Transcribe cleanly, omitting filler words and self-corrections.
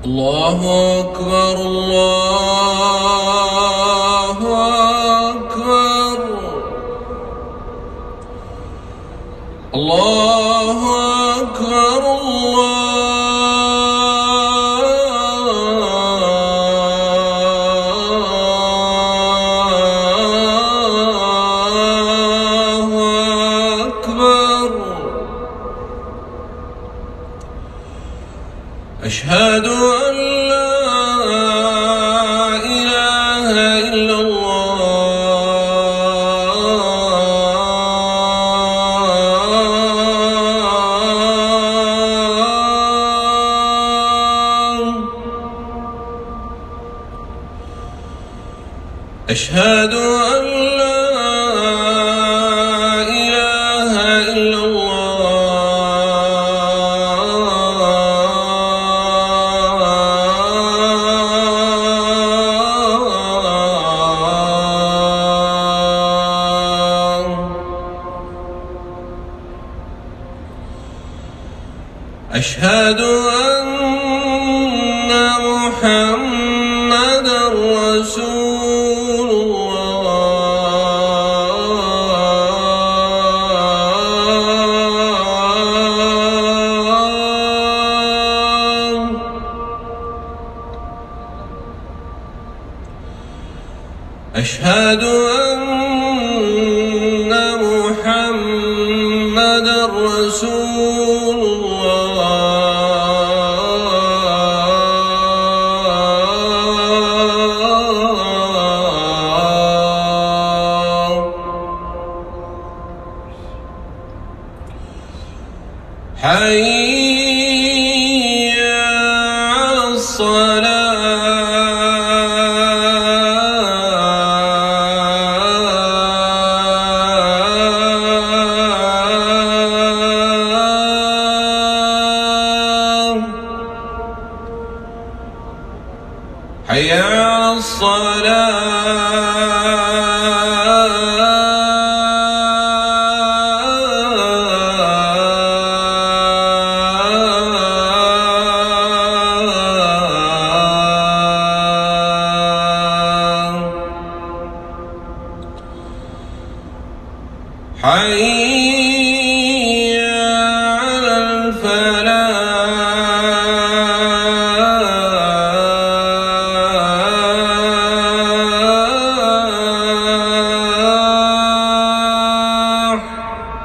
الله أكبر الله أكبر الله أكبر الله أكبر. أشهد أن لا إله إلا الله. أشهد أن لا إله إلا أشهد أن محمدًا رسول الله. أشهد أن محمدًا رسول الله. حي على الصلاة. حي على الصلاة. حي